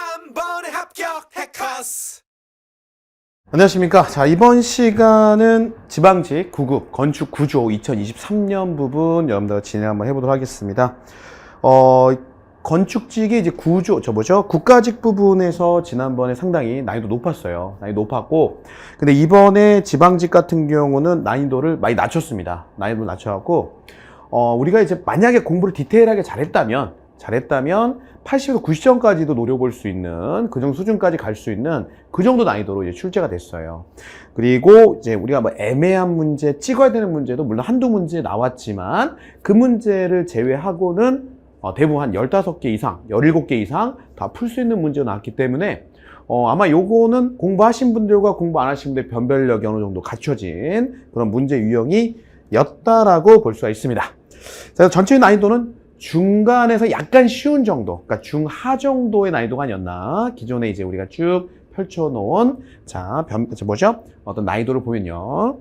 한 번에 합격 해커스. 안녕하십니까. 자, 이번 시간은 지방직 9급 건축 구조 2023년 부분 여러분들 진행 한번 해보도록 하겠습니다. 건축직이 이제 구조, 국가직 부분에서 지난번에 상당히 난이도 높았어요. 난이도 높았고, 근데 이번에 지방직 같은 경우는 난이도를 많이 낮췄습니다. 난이도를 낮춰갖고, 우리가 이제 만약에 공부를 디테일하게 잘했다면 80에서 90점까지도 노려볼 수 있는 그 정도 수준까지 갈 수 있는 그 정도 난이도로 이제 출제가 됐어요. 그리고 이제 우리가 뭐 애매한 문제, 찍어야 되는 문제도 물론 한두 문제 나왔지만 그 문제를 제외하고는 대부분 한 15개 이상, 17개 이상 다 풀 수 있는 문제가 나왔기 때문에 아마 요거는 공부하신 분들과 공부 안 하신 분들의 변별력이 어느 정도 갖춰진 그런 문제 유형이었다라고 볼 수가 있습니다. 그래서 전체 난이도는 중간에서 약간 쉬운 정도, 그러니까 중하 정도의 난이도가 아니었나. 기존에 이제 우리가 쭉 펼쳐놓은, 어떤 난이도를 보면요.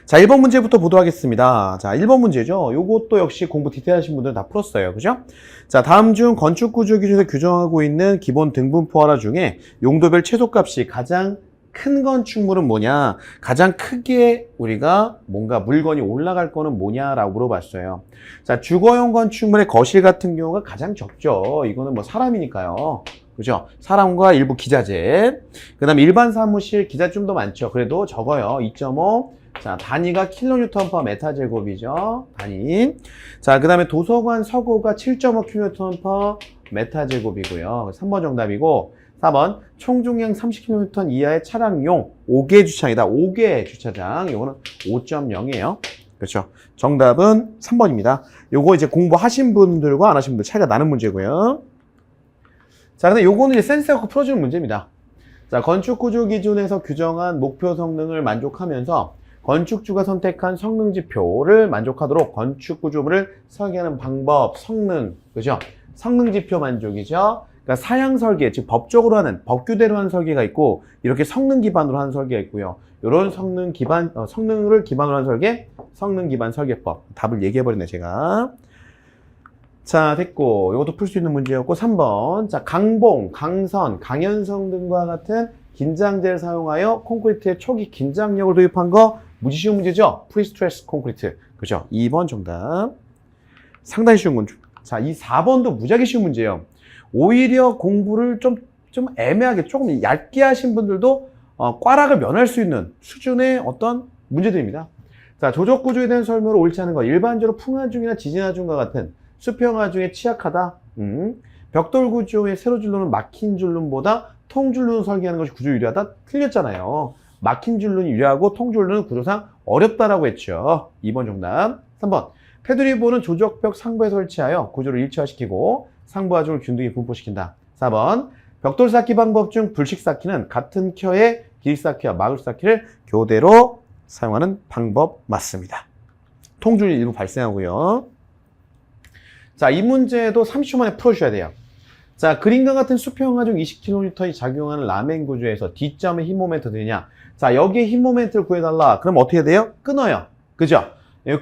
자, 1번 문제부터 보도록 하겠습니다. 자, 1번 문제죠. 요것도 역시 공부 디테일하신 분들은 다 풀었어요. 그죠? 자, 다음 중 건축구조 기준에서 규정하고 있는 기본 등분포 하나 중에 용도별 최소값이 가장 큰 건축물은 뭐냐? 가장 크게 우리가 뭔가 물건이 올라갈 거는 뭐냐라고 물어봤어요. 자, 주거용 건축물의 거실 같은 경우가 가장 적죠. 이거는 뭐 사람이니까요. 그죠? 사람과 일부 기자재. 그 다음에 일반 사무실 기자 좀 더 많죠. 그래도 적어요. 2.5. 자, 단위가 킬로뉴턴/m 제곱이죠. 단위. 자, 그 다음에 도서관 서고가 7.5 킬로뉴턴/m 제곱이고요. 3번 정답이고. 4번 총중량 30km 이하의 차량용 5개 주차장이다. 5개 주차장. 요거는 5.0이에요. 그렇죠. 정답은 3번입니다. 요거 이제 공부하신 분들과 안 하신 분들 차이가 나는 문제고요. 자, 근데 요거는 이제 센스 갖고 풀어주는 문제입니다. 자, 건축구조 기준에서 규정한 목표 성능을 만족하면서 건축주가 선택한 성능 지표를 만족하도록 건축구조물을 설계하는 방법, 성능, 그죠? 성능 지표 만족이죠. 그러니까 사양 설계, 즉 법적으로 하는, 법규대로 하는 설계가 있고, 이렇게 성능 기반으로 하는 설계가 있고요. 이런 성능을 기반으로 하는 설계, 성능 기반 설계법. 답을 얘기해버리네, 제가. 자, 됐고, 이것도 풀 수 있는 문제였고, 3번. 자, 강봉, 강선, 강연성 등과 같은 긴장제를 사용하여 콘크리트에 초기 긴장력을 도입한 거 무지 쉬운 문제죠? 프리스트레스 콘크리트. 그죠? 2번 정답. 상당히 쉬운 건. 자, 이 4번도 무지하게 쉬운 문제예요. 오히려 공부를 좀 애매하게 조금 얇게 하신 분들도 꽈락을 면할 수 있는 수준의 어떤 문제들입니다. 자, 조적구조에 대한 설명을 옳지 않은 것. 일반적으로 풍하중이나 지진하중과 같은 수평하중에 취약하다. 벽돌구조의 세로줄로는 막힌 줄눈보다 통줄눈 설계하는 것이 구조 유리하다. 틀렸잖아요. 막힌 줄눈이 유리하고 통줄눈은 구조상 어렵다라고 했죠. 2번 정답. 3번. 테두리보는 조적벽 상부에 설치하여 구조를 일체화시키고 상부 하중을 균등히 분포시킨다. 4번. 벽돌 쌓기 방법 중 불식 쌓기는 같은 켜의 길 쌓기와 마글 쌓기를 교대로 사용하는 방법 맞습니다. 통줄이 일부 발생하고요. 자, 이 문제도 30초 만에 풀어주셔야 돼요. 자, 그림과 같은 수평하중 20kN이 작용하는 라멘 구조에서 D점의 힘 모멘트 되냐? 자, 여기에 힘 모멘트를 구해달라. 그럼 어떻게 해야 돼요? 끊어요. 그죠?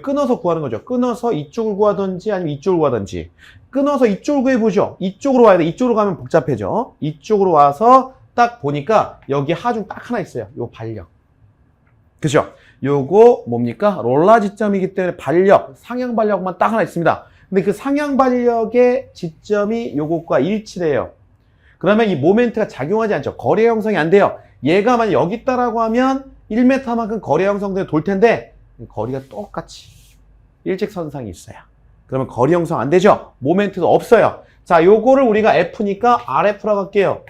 끊어서 구하는 거죠. 끊어서 이쪽을 구하든지 아니면 이쪽을 구하든지. 끊어서 이쪽을 구해보죠. 이쪽으로 와야 돼. 이쪽으로 가면 복잡해져. 이쪽으로 와서 딱 보니까 여기 하중 딱 하나 있어요. 요 반력. 그죠? 요거 뭡니까? 롤라 지점이기 때문에 반력, 상향 반력만 딱 하나 있습니다. 근데 그 상향 반력의 지점이 요것과 일치돼요. 그러면 이 모멘트가 작용하지 않죠. 거리 형성이 안 돼요. 얘가 만약 여기 있다라고 하면 1m만큼 거리 형성되어 돌 텐데 거리가 똑같이 일직선상이 있어요. 그러면 거리 형성 안 되죠? 모멘트도 없어요. 자, 요거를 우리가 F니까 RF라고 할게요.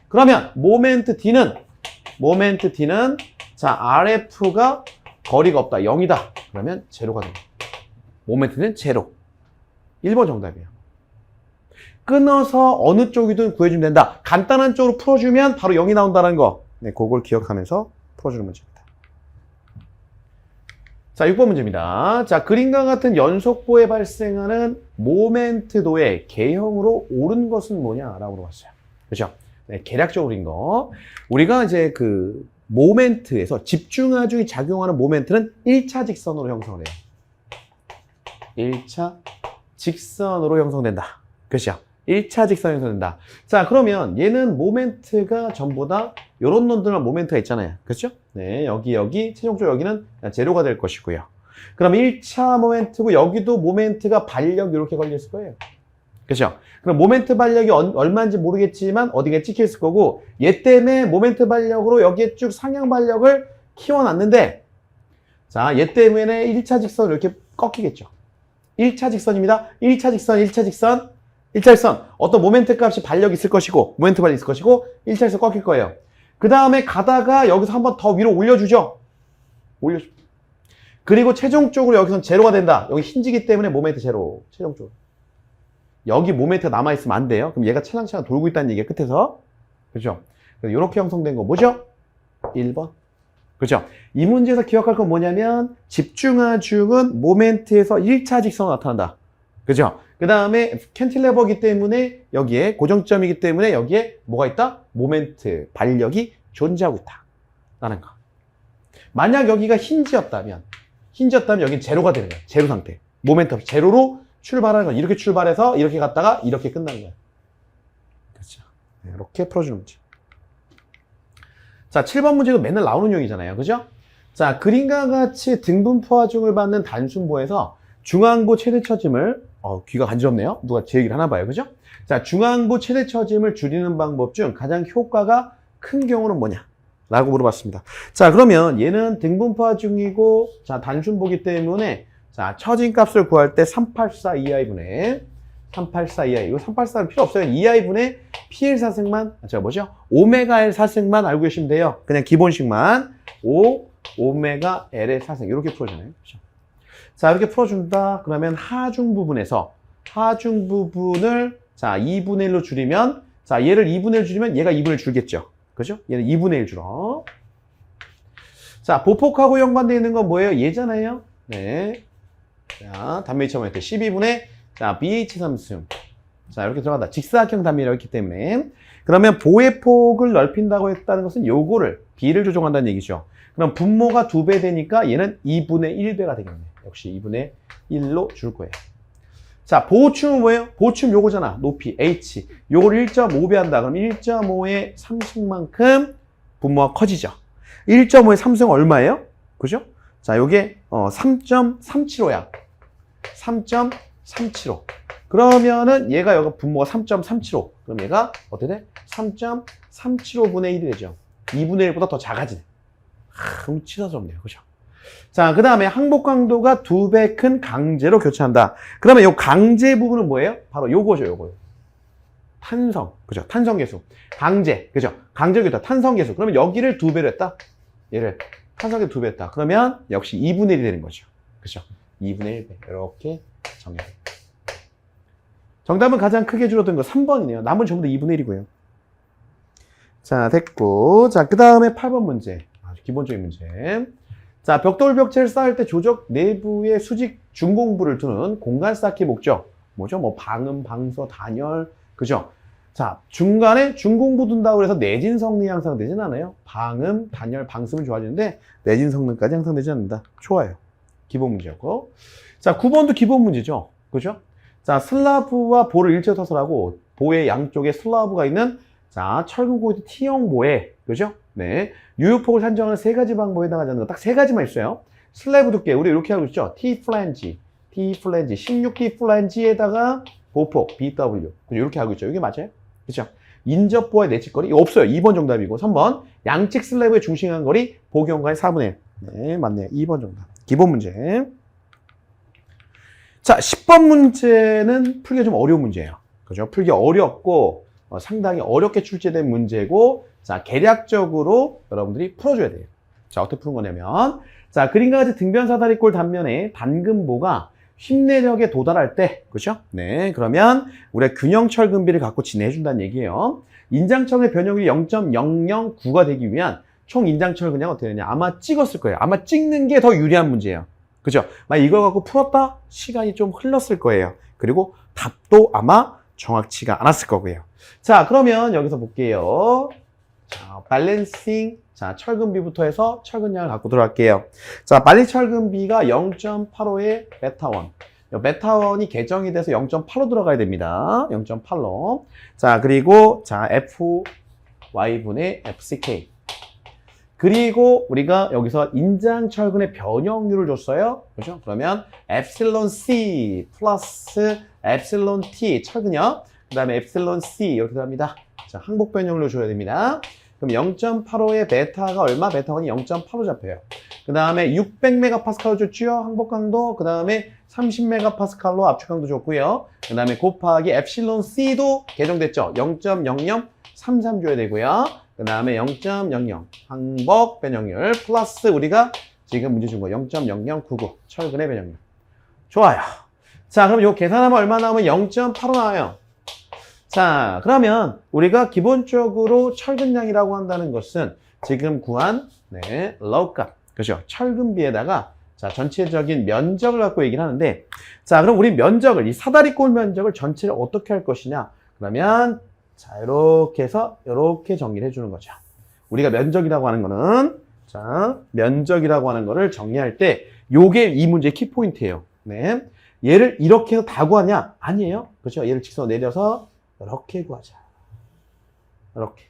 그러면 모멘트 D는 자, RF가 거리가 없다. 0이다. 그러면 제로가 됩니다. 모멘트는 제로. 1번 정답이에요. 끊어서 어느 쪽이든 구해주면 된다. 간단한 쪽으로 풀어주면 바로 0이 나온다는 거. 네, 그걸 기억하면서 풀어주는 문제입니다. 자, 6번 문제입니다. 자, 그림과 같은 연속보에 발생하는 모멘트도의 개형으로 옳은 것은 뭐냐라고 물어봤어요. 그렇죠? 네, 계략적으로 그린 거. 우리가 이제 그 모멘트에서 집중하중이 작용하는 모멘트는 1차 직선으로 형성을 해요. 1차 직선으로 형성된다. 그렇죠? 1차 직선에 흐른다. 자, 그러면 얘는 모멘트가 전부 다 요런 놈들만 모멘트가 있잖아요. 그렇죠? 네, 여기, 최종적으로 여기는 제로가 될 것이고요. 그럼 1차 모멘트고 여기도 모멘트가 반력 이렇게 걸렸을 거예요. 그렇죠? 그럼 모멘트 반력이 얼마인지 모르겠지만 어디가 찍혀 있을 거고 얘 때문에 모멘트 반력으로 여기에 쭉 상향 반력을 키워놨는데 자, 얘 때문에 1차 직선을 이렇게 꺾이겠죠. 1차 직선입니다. 1차 직선. 어떤 모멘트 값이 반력이 있을 것이고 모멘트 반력이 있을 것이고 1차 직선 꺾일 거예요. 그 다음에 가다가 여기서 한번 더 위로 올려주죠. 그리고 최종적으로 여기서는 제로가 된다. 여기 힌지기 때문에 모멘트 제로. 최종적으로. 여기 모멘트가 남아있으면 안 돼요. 그럼 얘가 차랑차랑 돌고 있다는 얘기야, 끝에서. 그죠? 이렇게 형성된 거 뭐죠? 1번. 그죠? 이 문제에서 기억할 건 뭐냐면 집중하중은 모멘트에서 1차 직선으로 나타난다. 그죠? 그 다음에 캔틸레버이기 때문에 여기에 고정점이기 때문에 여기에 뭐가 있다? 모멘트, 반력이 존재하고 있다. 라는 거. 만약 여기가 힌지였다면 여긴 제로가 되는 거야. 제로 상태. 모멘트 없이 제로로 출발하는 거야. 이렇게 출발해서 이렇게 갔다가 이렇게 끝나는 거야. 그렇죠. 이렇게 풀어주는 문제. 자, 7번 문제도 맨날 나오는 용이잖아요. 그죠? 자, 그림과 같이 등분포 하중을 받는 단순보에서 중앙부 최대 처짐을 귀가 간지럽네요. 누가 제 얘기를 하나 봐요. 그죠? 자, 중앙부 최대 처짐을 줄이는 방법 중 가장 효과가 큰 경우는 뭐냐? 라고 물어봤습니다. 자, 그러면 얘는 등분포 하중이고 자, 단순보기 때문에 자, 처진 값을 구할 때 384 2i분의 384 2i. 이거 384는 필요 없어요. 2i분의 PL 사승만, 제가 뭐죠? 오메가 L 사승만 알고 계시면 돼요. 그냥 기본식만. 오메가 L의 사승. 이렇게 풀어주네요. 그렇죠? 자, 이렇게 풀어준다. 그러면 하중 부분에서, 하중 부분을, 자, 2분의 1로 줄이면, 자, 얘를 2분의 1 줄이면 얘가 2분의 1 줄겠죠. 그죠? 얘는 2분의 1 줄어. 자, 보폭하고 연관되어 있는 건 뭐예요? 얘잖아요. 네. 자, 단면 2차원일 때 12분의 자, BH 삼승. 자, 이렇게 들어간다. 직사각형 단면이라고 했기 때문에. 그러면 보의 폭을 넓힌다고 했다는 것은 요거를, B를 조정한다는 얘기죠. 그럼 분모가 2배 되니까 얘는 2분의 1배가 되겠네. 역시 2분의 1로 줄 거예요. 자, 보호춤은 뭐예요? 보호춤 요거잖아. 높이, H. 요거를 1.5배 한다. 그럼 1.5의 3승만큼 분모가 커지죠. 1.5의 3승 얼마예요? 그죠? 자, 요게 3.375야. 3.375. 그러면은 얘가 여기 분모가 3.375. 그럼 얘가 어떻게 돼? 3.375분의 1이 되죠. 2분의 1보다 더 작아지네. 그럼 치사스럽네요. 그죠? 자, 그 다음에 항복 강도가 2배 큰 강제로 교차한다. 그러면 요 강제 부분은 뭐예요? 바로 요거죠, 요거. 탄성. 그죠? 탄성계수. 강제. 그죠? 강제 교차. 탄성계수. 그러면 여기를 2배로 했다. 얘를 탄성계 2배 했다. 그러면 역시 2분의 1이 되는 거죠. 그죠? 2분의 1배. 이렇게 정해. 정답은 가장 크게 줄어든 거 3번이네요. 남은 전부 다 2분의 1이고요. 자, 됐고. 자, 그 다음에 8번 문제. 아주 기본적인 문제. 자, 벽돌 벽체를 쌓을 때 조적 내부에 수직 중공부를 두는 공간 쌓기 목적. 뭐죠? 뭐 방음, 방서, 단열. 그죠? 자, 중간에 중공부 둔다고 해서 내진 성능이 향상되진 않아요. 방음, 단열, 방수는 좋아지는데 내진 성능까지 향상되지 않는다. 좋아요. 기본 문제였고. 자, 9번도 기본 문제죠. 그죠? 자, 슬라브와 보를 일체로 터설하고 보의 양쪽에 슬라브가 있는 자, 철근 고이트 T형 보에 그죠? 네. 유효폭을 산정하는 세 가지 방법에 해당하지 않는 거 딱 세 가지만 있어요. 슬래브 두께 우리 이렇게 하고 있죠. T 플랜지, 16D 플랜지에다가 보폭 BW. 이렇게 하고 있죠. 이게 맞아요? 그렇죠? 인접보의 내측거리 이거 없어요. 2번 정답이고 3번 양측 슬래브의 중심간 거리 보경과의 4분의 1. 네, 맞네요. 2번 정답. 기본 문제. 자, 10번 문제는 풀기가 좀 어려운 문제예요. 그죠? 풀기 어렵고 상당히 어렵게 출제된 문제고 자, 계략적으로 여러분들이 풀어줘야 돼요. 자, 어떻게 푸는 거냐면 자, 그림과 같이 등변 사다리꼴 단면에 단금보가 힘내력에 도달할 때 그렇죠? 네, 그러면 우리가 균형 철근비를 갖고 진행해준다는 얘기예요. 인장철의 변형률이 0.009가 되기 위한 총 인장철 그냥 어떻게 되냐 아마 찍었을 거예요. 아마 찍는 게 더 유리한 문제예요. 그죠? 만약 이걸 갖고 풀었다? 시간이 좀 흘렀을 거예요. 그리고 답도 아마 정확치가 않았을 거고요. 자, 그러면 여기서 볼게요. 자, 밸런싱. 자, 철근비부터 해서 철근량을 갖고 들어갈게요. 자, 빨리 철근비가 0.85의 베타 1. 베타1이 개정이 돼서 0.8로 들어가야 됩니다. 0.8로. 자, 그리고 자, FY분의 FCK. 그리고 우리가 여기서 인장철근의 변형률을 줬어요. 그렇죠? 그러면 엡실론 C 플러스 엡실론 T 철근요. 그 다음에 엡실론 C 이렇게 들어갑니다. 자, 항복 변형률을 줘야 됩니다. 그럼 0.85의 베타가 얼마? 베타1이 0.85 잡혀요. 그 다음에 600메가파스칼로 줬죠. 항복 강도. 그 다음에 30메가파스칼로 압축 강도 줬고요. 그 다음에 곱하기 엡실론 C도 개정됐죠. 0.0033 줘야 되고요. 그 다음에 0.00 항복 변형률 플러스 우리가 지금 문제 준 거 0.0099 철근의 변형률. 좋아요. 자, 그럼 요 계산하면 얼마 나오면 0.85 나와요. 자, 그러면 우리가 기본적으로 철근량이라고 한다는 것은 지금 구한 러우 값, 그죠? 철근비에다가 자, 전체적인 면적을 갖고 얘기를 하는데, 자, 그럼 우리 면적을, 이 사다리꼴 면적을 전체를 어떻게 할 것이냐? 그러면 자, 이렇게 해서 이렇게 정리를 해주는 거죠. 우리가 면적이라고 하는 거는 자, 면적이라고 하는 거를 정리할 때 요게 이 문제의 키포인트예요. 네. 얘를 이렇게 해서 다 구하냐? 아니에요. 그렇죠? 얘를 직선 내려서 이렇게 구하자. 이렇게.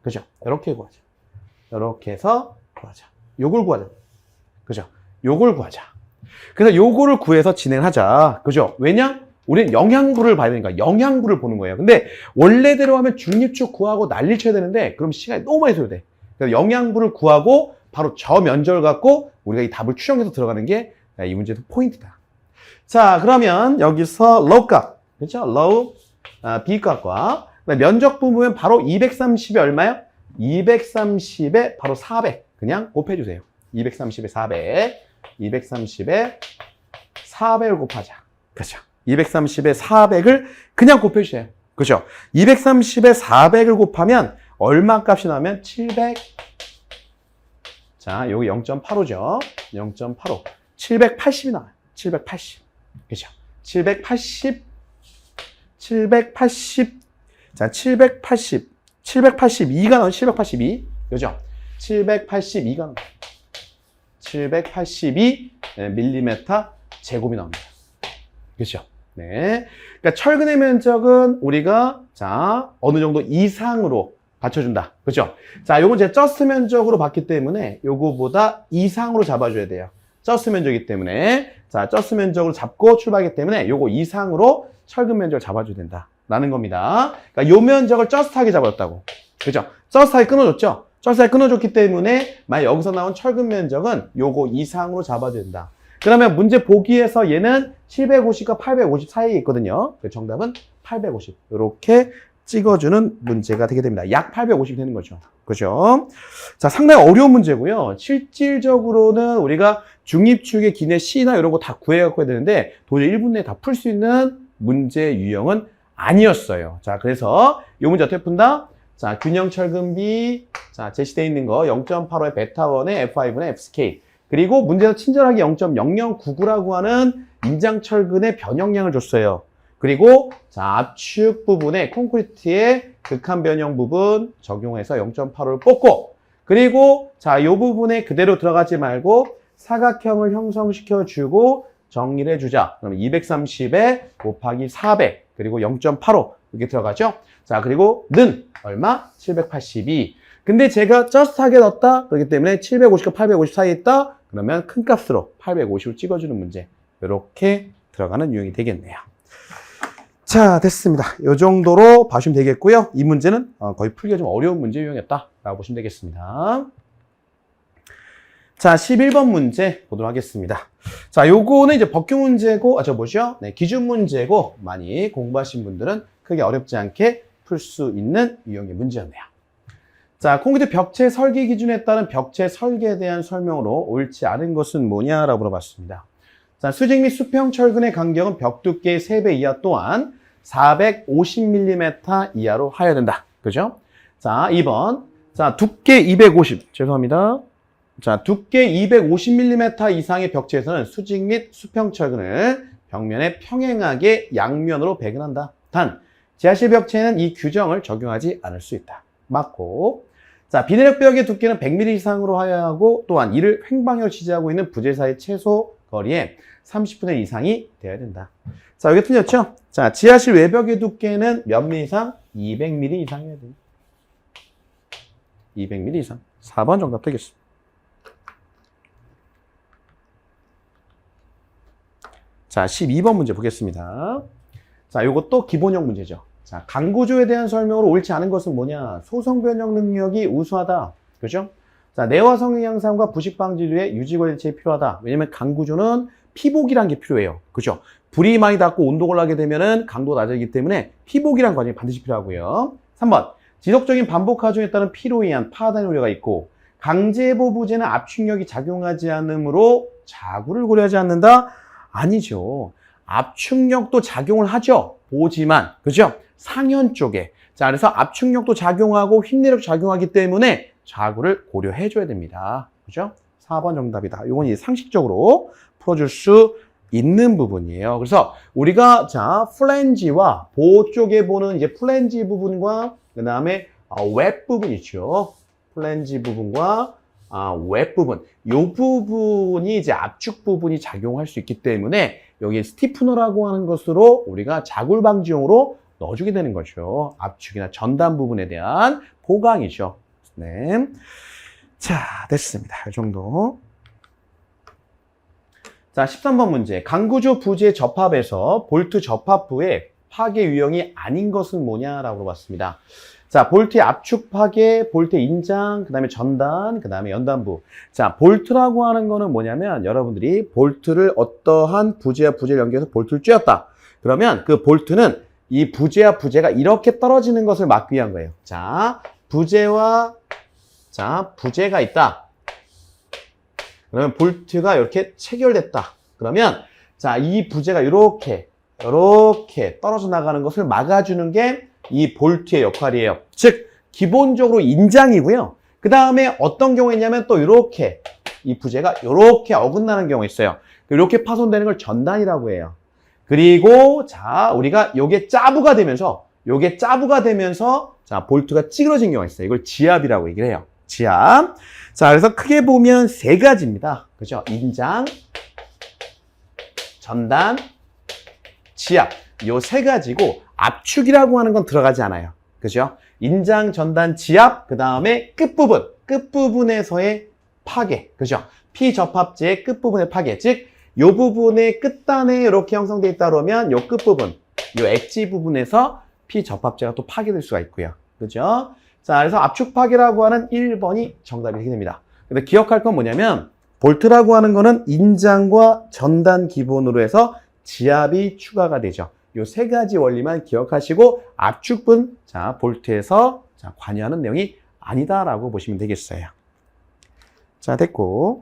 그죠? 이렇게 구하자. 이렇게 해서 구하자. 요걸 구하자. 그죠? 요걸 구하자. 그래서 요거를 구해서 진행하자. 그죠? 왜냐? 우리는 영향부를 봐야 되니까 영향부를 보는 거예요. 근데 원래대로 하면 중립축 구하고 난리 쳐야 되는데 그럼 시간이 너무 많이 소요돼. 그래서 영향부를 구하고 바로 저 면적을 갖고 우리가 이 답을 추정해서 들어가는 게 이 문제의 포인트다. 자, 그러면 여기서 러우 값, 그렇죠? 러우 B 값과 면적 부분은 바로 230이 얼마요? 230에 바로 400 그냥 곱해주세요. 230에 400, 230에 400을 곱하자. 그렇죠? 230에 400을 그냥 곱해주세요. 그죠? 230에 400을 곱하면 얼마 값이 나오면 700. 자, 여기 0.85죠. 0.85. 780이 나와요. 780. 그죠? 780. 780. 자, 780. 782가 나와요. 782. 그죠? 782가 나와요. 782 밀리미터 제곱이 나옵니다. 그렇죠? 네. 그러니까 철근의 면적은 우리가 자, 어느 정도 이상으로 받쳐준다. 그렇죠? 자, 요건 제가 저스트 면적으로 봤기 때문에 요거보다 이상으로 잡아줘야 돼요. 저스트 면적이기 때문에 자, 저스트 면적으로 잡고 출발하기 때문에 요거 이상으로 철근 면적을 잡아줘야 된다. 라는 겁니다. 그러니까 요 면적을 저스트하게 잡아줬다고. 그렇죠? 저스트하게 끊어줬죠? 저스트하게 끊어줬기 때문에 만약 여기서 나온 철근 면적은 요거 이상으로 잡아줘야 된다. 그러면 문제 보기에서 얘는 750과 850 사이에 있거든요. 그 정답은 850. 이렇게 찍어주는 문제가 되게 됩니다. 약 850 되는 거죠. 그죠? 자, 상당히 어려운 문제고요. 실질적으로는 우리가 중립축의 기내 C나 이런 거 다 구해갖고 해야 되는데 도저히 1분 내에 다 풀 수 있는 문제 유형은 아니었어요. 자, 그래서 이 문제 어떻게 푼다? 자, 균형 철근비, 자, 제시되어 있는 거 0.85의 베타1의 F5분의 FCK. 그리고 문제에서 친절하게 0.0099라고 하는 인장철근의 변형량을 줬어요. 그리고 자, 압축 부분에 콘크리트의 극한 변형 부분 적용해서 0.85를 뽑고 그리고 자, 이 부분에 그대로 들어가지 말고 사각형을 형성시켜 주고 정리를 해주자. 그럼 230에 곱하기 400 그리고 0.85 이렇게 들어가죠. 자, 그리고 는 얼마? 782. 근데 제가 저스트하게 넣었다. 그렇기 때문에 750과 850 사이에 있다. 그러면 큰 값으로 850을 찍어주는 문제. 이렇게 들어가는 유형이 되겠네요. 자, 됐습니다. 이 정도로 봐주시면 되겠고요. 이 문제는 거의 풀기가 좀 어려운 문제 유형이었다라고 보시면 되겠습니다. 자, 11번 문제 보도록 하겠습니다. 자, 요거는 이제 법규 문제고, 뭐죠? 네, 기준 문제고, 많이 공부하신 분들은 크게 어렵지 않게 풀 수 있는 유형의 문제였네요. 자, 콘크리트 벽체 설계 기준에 따른 벽체 설계에 대한 설명으로 옳지 않은 것은 뭐냐라고 물어봤습니다. 자, 수직 및 수평 철근의 간격은 벽 두께의 3배 이하 또한 450mm 이하로 하여야 된다. 그죠? 자, 2번. 자, 두께 250. 죄송합니다. 자, 두께 250mm 이상의 벽체에서는 수직 및 수평 철근을 벽면에 평행하게 양면으로 배근한다. 단, 지하실 벽체는 이 규정을 적용하지 않을 수 있다. 맞고. 자, 비내력 벽의 두께는 100mm 이상으로 하여야 하고 또한 이를 횡방향으로 지지하고 있는 부재사의 최소 거리에 30분의 이상이 되어야 된다. 자, 여기 틀렸죠? 자, 지하실 외벽의 두께는 몇 mm 이상? 200mm 이상이어야 돼요. 200mm 이상. 4번 정답 되겠습니다. 자, 12번 문제 보겠습니다. 자, 요것도 기본형 문제죠. 자, 강구조에 대한 설명으로 옳지 않은 것은 뭐냐? 소성 변형 능력이 우수하다. 그죠? 자, 내화 성능 향상과 부식 방지류의 유지 관리 대책이 필요하다. 왜냐면 강구조는 피복이란 게 필요해요. 그죠? 불이 많이 닿고 온도가 올라가게 되면은 강도가 낮아지기 때문에 피복이란 과정이 반드시 필요하고요. 3번. 지속적인 반복 하중에 따른 피로 인한 파단의 우려가 있고 강제보 부재는 압축력이 작용하지 않으므로 자구를 고려하지 않는다? 아니죠. 압축력도 작용을 하죠. 보지만, 그죠? 상현 쪽에. 자, 그래서 압축력도 작용하고 힘내력 작용하기 때문에 자구를 고려해줘야 됩니다. 그죠? 4번 정답이다. 이건 이제 상식적으로 풀어줄 수 있는 부분이에요. 그래서 우리가, 자, 플랜지와 보호 쪽에 보는 이제 플랜지 부분과 그 다음에 웹 부분 있죠. 플랜지 부분과 웹 부분. 이 부분이 이제 압축 부분이 작용할 수 있기 때문에 여기 스티프너라고 하는 것으로 우리가 자굴 방지용으로 넣어주게 되는 거죠. 압축이나 전단 부분에 대한 보강이죠. 네. 자, 됐습니다. 이 정도. 자, 13번 문제. 강구조 부재 접합에서 볼트 접합부에 파괴 유형이 아닌 것은 뭐냐라고 물어봤습니다. 자, 볼트의 압축 파괴, 볼트의 인장, 그 다음에 전단, 그 다음에 연단부. 자, 볼트라고 하는 거는 뭐냐면 여러분들이 볼트를 어떠한 부재와 부재를 연결해서 볼트를 쬐었다. 그러면 그 볼트는 이 부재와 부재가 이렇게 떨어지는 것을 막기 위한 거예요. 자, 부재가 있다. 그러면 볼트가 이렇게 체결됐다. 그러면 자, 이 부재가 이렇게 떨어져 나가는 것을 막아주는 게 이 볼트의 역할이에요. 즉, 기본적으로 인장이고요. 그 다음에 어떤 경우에 있냐면 또 이렇게 이 부재가 이렇게 어긋나는 경우가 있어요. 이렇게 파손되는 걸 전단이라고 해요. 그리고 자, 우리가 요게 짜부가 되면서 자, 볼트가 찌그러진 경우가 있어요. 이걸 지압이라고 얘기를 해요. 지압. 자, 그래서 크게 보면 세 가지입니다. 그죠? 인장, 전단, 지압. 요 세 가지고 압축이라고 하는 건 들어가지 않아요. 그죠? 인장, 전단, 지압, 그 다음에 끝부분에서의 파괴. 그죠? 피접합제의 끝부분의 파괴. 즉, 요 부분의 끝단에 이렇게 형성되어 있다 그러면 요 끝부분, 요 엣지 부분에서 피접합제가 또 파괴될 수가 있고요. 그죠? 자, 그래서 압축 파괴라고 하는 1번이 정답이 되게 됩니다. 근데 기억할 건 뭐냐면, 볼트라고 하는 거는 인장과 전단 기본으로 해서 지압이 추가가 되죠. 요 세 가지 원리만 기억하시고 압축분, 자, 볼트에서 자, 관여하는 내용이 아니다라고 보시면 되겠어요. 자, 됐고.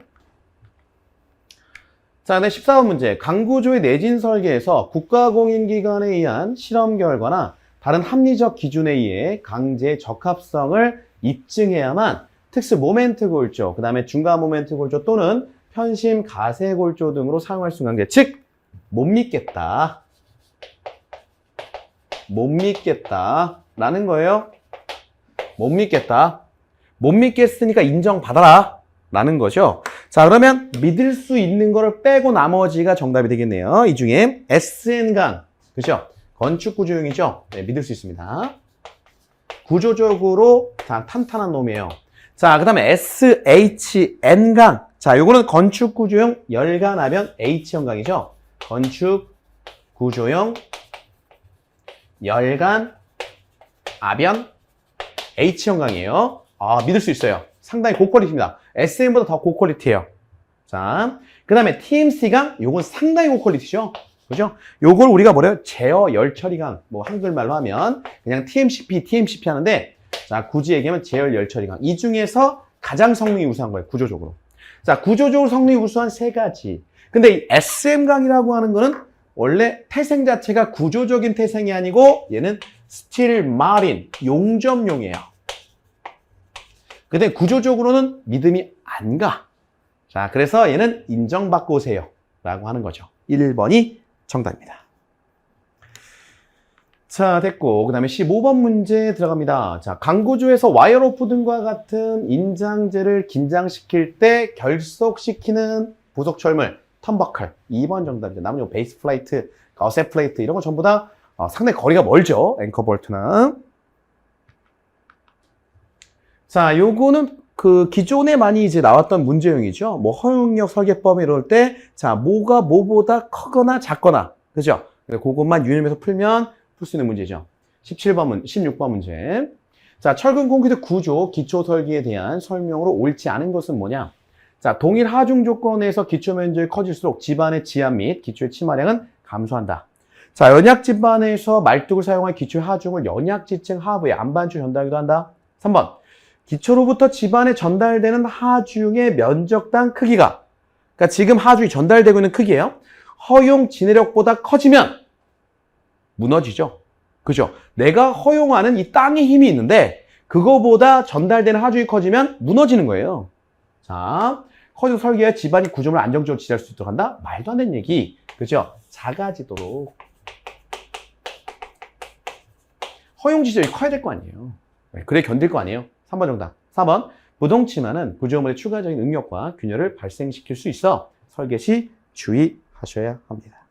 자, 네, 14번 문제. 강구조의 내진 설계에서 국가공인기관에 의한 실험 결과나 다른 합리적 기준에 의해 강제 적합성을 입증해야만 특수 모멘트 골조, 그 다음에 중간 모멘트 골조 또는 편심 가세 골조 등으로 사용할 수 있는 강제. 즉, 못 믿겠다. 못 믿겠다라는 거예요. 못 믿겠으니까 인정받아라 라는 거죠. 자, 그러면 믿을 수 있는 거를 빼고 나머지가 정답이 되겠네요. 이 중에 SN강, 그죠? 건축구조용이죠? 네, 믿을 수 있습니다. 구조적으로 탄탄한 놈이에요. 자, 그 다음에 SHN강. 자, 요거는 건축구조용 열간압연 H형강이죠. 건축구조용 열간 압연 H형강이에요. 아, 믿을 수 있어요. 상당히 고퀄리티입니다. SM보다 더 고퀄리티예요. 자, 그 다음에 TMC강, 요건 상당히 고퀄리티죠. 그죠? 요걸 우리가 뭐래요? 제어 열처리강. 뭐 한글말로 하면 그냥 TMCP 하는데, 자, 굳이 얘기하면 제어 열처리강. 이 중에서 가장 성능이 우수한 거예요. 구조적으로. 자, 구조적으로 성능이 우수한 세 가지. 근데 이 SM강이라고 하는 거는 원래 태생 자체가 구조적인 태생이 아니고 얘는 스틸 마린, 용접용이에요. 근데 구조적으로는 믿음이 안 가. 자, 그래서 얘는 인정받고 오세요 라고 하는 거죠. 1번이 정답입니다. 자, 됐고, 그 다음에 15번 문제 들어갑니다. 자, 강구조에서 와이어로프 등과 같은 인장재를 긴장시킬 때 결속시키는 부속철물 턴버클 2번 정답이죠. 나머지 베이스 플레이트, 어셋 플레이트 이런 거 전부 다 상당히 거리가 멀죠. 앵커 볼트는. 자, 요거는 그 기존에 많이 이제 나왔던 문제용이죠. 뭐 허용력 설계법 이럴 때, 자, 뭐가 뭐보다 크거나 작거나, 그죠? 그것만 유념해서 풀면 풀 수 있는 문제죠. 16번 문제. 자, 철근 콘크리트 구조 기초 설계에 대한 설명으로 옳지 않은 것은 뭐냐? 자, 동일 하중 조건에서 기초 면적이 커질수록 집안의 지압 및 기초의 침하량은 감소한다. 자, 연약 집안에서 말뚝을 사용한 기초의 하중을 연약 지층 하부에 안반추 전달하기도 한다. 3번. 기초로부터 집안에 전달되는 하중의 면적당 크기가, 그러니까 지금 하중이 전달되고 있는 크기예요. 허용 진해력보다 커지면 무너지죠. 그죠? 내가 허용하는 이 땅의 힘이 있는데 그거보다 전달되는 하중이 커지면 무너지는 거예요. 자, 커지고 설계와 집안이 구조물 안정적으로 지지할 수 있도록 한다? 말도 안 되는 얘기. 그죠? 작아지도록. 허용 지지력이 커야 될 거 아니에요. 그래 견딜 거 아니에요. 3번 정답. 4번. 부동침하는 구조물의 추가적인 응력과 균열을 발생시킬 수 있어 설계 시 주의하셔야 합니다.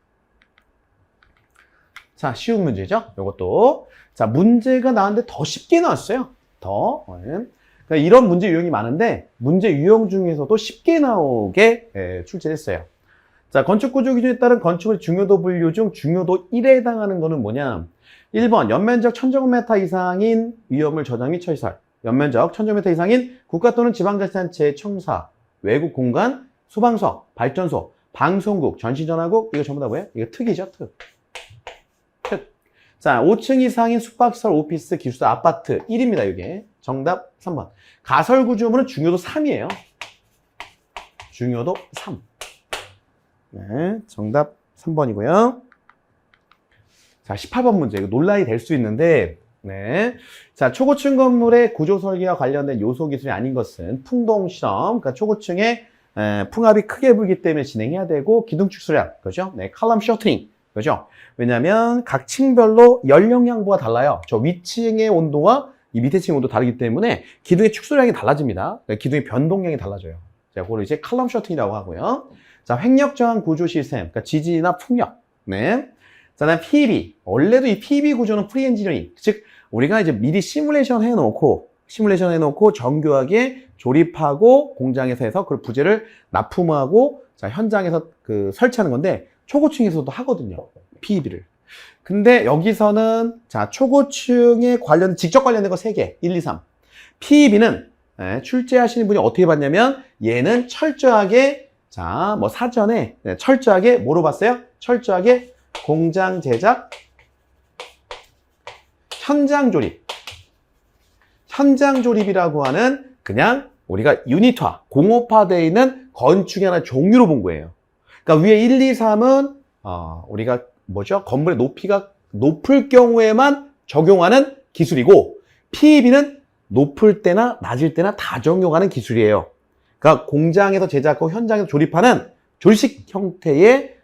자, 쉬운 문제죠? 이것도. 자, 문제가 나왔는데 더 쉽게 나왔어요. 더. 그러니까 이런 문제 유형이 많은데 문제 유형 중에서도 쉽게 나오게 출제했어요. 자, 건축구조 기준에 따른 건축물의 중요도 분류 중 중요도 1에 해당하는 거는 뭐냐? 1번, 연면적 1000제곱미터 이상인 위험물 저장 및 처시설. 연면적 1000제곱미터 이상인 국가 또는 지방자치단체의 청사, 외국 공간, 소방서, 발전소, 방송국, 전시전화국, 이거 전부 다 뭐예요? 이거 특이죠, 특. 자, 5층 이상인 숙박시설, 오피스, 기숙사, 아파트 1입니다, 이게. 정답 3번. 가설 구조물은 중요도 3이에요. 중요도 3. 네, 정답 3번이고요. 자, 18번 문제. 이거 논란이 될 수 있는데, 네. 자, 초고층 건물의 구조 설계와 관련된 요소 기술이 아닌 것은 풍동 실험, 그러니까 초고층에 풍압이 크게 불기 때문에 진행해야 되고, 기둥 축소량, 그죠? 네, 칼럼 셔터링, 그죠? 왜냐면 각 층별로 연령 양보가 달라요. 저 위층의 온도와 이 밑에 층의 온도 다르기 때문에 기둥의 축소량이 달라집니다. 그러니까 기둥의 변동량이 달라져요. 자, 그걸 이제 칼럼 셔터링이라고 하고요. 자, 횡력 저항 구조 시스템, 그러니까 지진이나 풍력, 네. 자, 다음 PEB. 원래도 이 PEB 구조는 프리 엔지니어링, 즉 우리가 이제 미리 시뮬레이션 해놓고 정교하게 조립하고 공장에서 해서 그 부재를 납품하고 자, 현장에서 그 설치하는 건데 초고층에서도 하거든요. PEB를. 근데 여기서는 자, 초고층에 직접 관련된 거 3개. 1, 2, 3. PEB는 출제하시는 분이 어떻게 봤냐면 얘는 철저하게 자, 뭐 사전에 철저하게 뭐로 봤어요? 철저하게 공장 제작, 현장 조립. 현장 조립이라고 하는 그냥 우리가 유닛화, 공업화되어 있는 건축의 하나의 종류로 본 거예요. 그러니까 위에 1, 2, 3은 우리가 뭐죠? 건물의 높이가 높을 경우에만 적용하는 기술이고 PEB는 높을 때나 낮을 때나 다 적용하는 기술이에요. 그러니까 공장에서 제작하고 현장에서 조립하는 조립식 형태의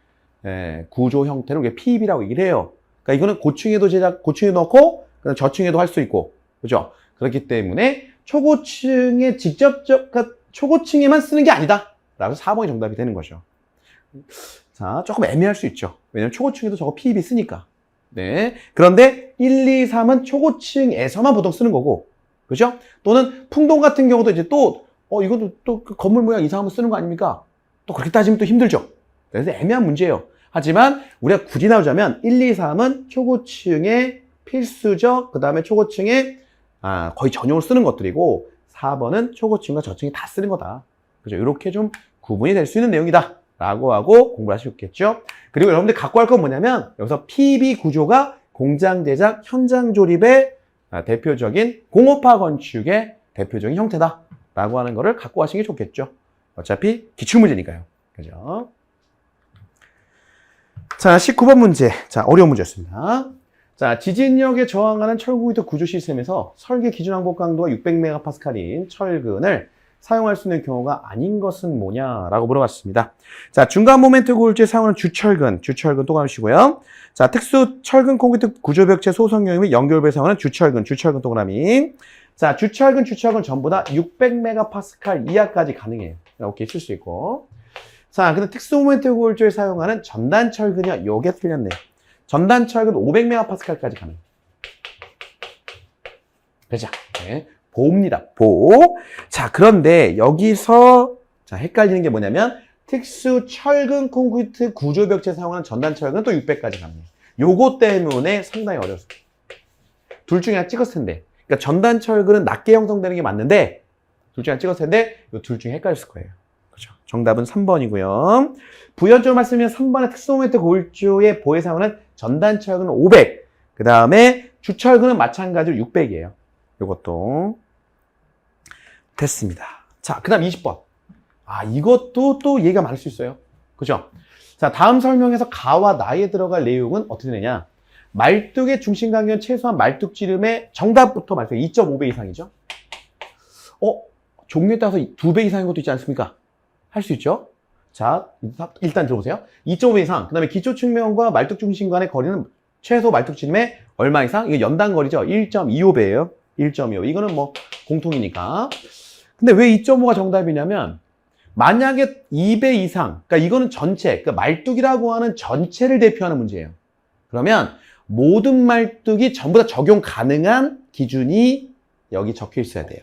구조 형태를 우리가 PEB라고 얘기를 해요. 그러니까 이거는 고층에 넣고 저층에도 할 수 있고, 그죠? 그렇기 때문에 초고층에 그러니까 초고층에만 쓰는 게 아니다. 라고 4번이 정답이 되는 거죠. 자, 조금 애매할 수 있죠. 왜냐면 초고층에도 저거 PEB 쓰니까. 네. 그런데 1, 2, 3은 초고층에서만 보통 쓰는 거고, 그죠? 또는 풍동 같은 경우도 이제 이것도 또 그 건물 모양 이상하면 쓰는 거 아닙니까? 또 그렇게 따지면 또 힘들죠. 그래서 애매한 문제예요. 하지만 우리가 굳이 나오자면 1, 2, 3은 초고층의 필수적, 그 다음에 초고층에 거의 전용으로 쓰는 것들이고 4번은 초고층과 저층이 다 쓰는 거다. 그죠? 이렇게 좀 구분이 될 수 있는 내용이다. 라고 하고 공부를 하시겠죠. 그리고 여러분들 갖고 갈 건 뭐냐면 여기서 PEB 구조가 공장 제작, 현장 조립의 대표적인 공업화 건축의 대표적인 형태다. 라고 하는 거를 갖고 가시는 게 좋겠죠. 어차피 기출문제니까요. 그죠? 자, 19번 문제. 자, 어려운 문제였습니다. 자, 지진력에 저항하는 철공이터 구조 시스템에서 설계 기준 항복 강도가 600MPa인 철근을 사용할 수 있는 경우가 아닌 것은 뭐냐라고 물어봤습니다. 자, 중간 모멘트 고울지에 사용하는 주철근 또 가시고요. 자, 특수 철근 콘크리트 구조벽체 소성용 및 연결부에 사용하는 주철근 동그라미. 자, 주철근 전부 다 600MPa 이하까지 가능해요. 이렇게 쓸 수 있고. 자, 근데 특수 모멘트 고울조에 사용하는 전단 철근이요. 요게 틀렸네. 전단 철근 500MPa까지 가능. 그죠? 네. 보입니다. 보. 자, 그런데 여기서 자, 헷갈리는 게 뭐냐면 특수 철근 콘크리트 구조 벽체에 사용하는 전단 철근 또 600까지 갑니다. 요거 때문에 상당히 어렵습니다. 둘 중에 하나 찍었을 텐데. 그러니까 전단 철근은 낮게 형성되는 게 맞는데 둘 중에 하나 찍었을 텐데 이 둘 중에 헷갈렸을 거예요. 그렇죠? 정답은 3번이고요. 부연점 말씀드리면 3번의 특수 모멘트 고울조의 보에 사용하는 전단 철근은 500. 그 다음에 주철근은 마찬가지로 600이에요. 요것도 됐습니다. 자, 그 다음 20번. 아, 이것도 또 얘기가 많을 수 있어요. 그죠? 자, 다음 설명에서 가와 나에 들어갈 내용은 어떻게 되냐? 말뚝의 중심 간격은 최소한 말뚝 지름의 정답부터 말씀 2.5배 이상이죠? 종류에 따라서 2배 이상인 것도 있지 않습니까? 할 수 있죠? 자, 일단 들어보세요. 2.5배 이상. 그 다음에 기초 측면과 말뚝 중심 간의 거리는 최소 말뚝 지름의 얼마 이상? 이거 연단 거리죠? 1.25배예요. 1.25. 이거는 뭐 공통이니까. 근데 왜 2.5가 정답이냐면 만약에 2배 이상, 그러니까 이거는 전체, 그러니까 말뚝이라고 하는 전체를 대표하는 문제예요. 그러면 모든 말뚝이 전부 다 적용 가능한 기준이 여기 적혀 있어야 돼요.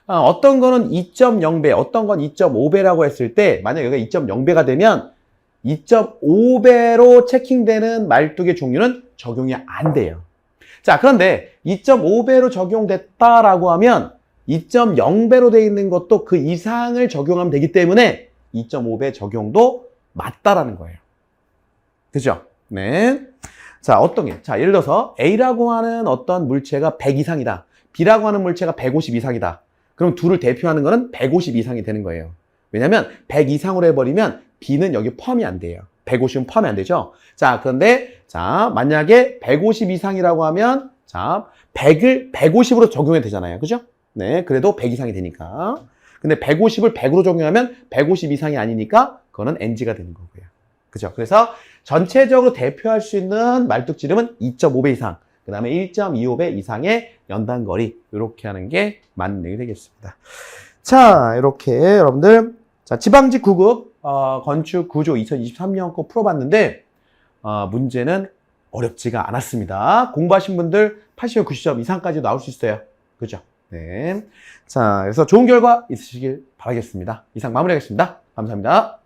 어떤 거는 2.0배, 어떤 건 2.5배라고 했을 때 만약 여기가 2.0배가 되면 2.5배로 체킹되는 말뚝의 종류는 적용이 안 돼요. 자, 그런데 2.5배로 적용됐다라고 하면 2.0배로 되어 있는 것도 그 이상을 적용하면 되기 때문에 2.5배 적용도 맞다라는 거예요. 그죠? 네. 자, 어떤 게? 자, 예를 들어서 A라고 하는 어떤 물체가 100 이상이다. B라고 하는 물체가 150 이상이다. 그럼 둘을 대표하는 거는 150 이상이 되는 거예요. 왜냐면 100 이상으로 해버리면 B는 여기 포함이 안 돼요. 150은 포함이 안 되죠? 자, 그런데 자, 만약에 150 이상이라고 하면 자, 100을 150으로 적용해도 되잖아요. 그죠? 네, 그래도 100 이상이 되니까. 근데 150을 100으로 적용하면 150 이상이 아니니까 그거는 NG가 되는 거고요. 그죠? 그래서 전체적으로 대표할 수 있는 말뚝 지름은 2.5배 이상, 그 다음에 1.25배 이상의 연단거리, 이렇게 하는 게 맞는 얘기 되겠습니다. 자, 이렇게 여러분들, 자, 지방직 9급 건축 구조 2023년 거 풀어봤는데, 문제는 어렵지가 않았습니다. 공부하신 분들 80점, 90점 이상까지 나올 수 있어요. 그죠? 네. 자, 그래서 좋은 결과 있으시길 바라겠습니다. 이상 마무리하겠습니다. 감사합니다.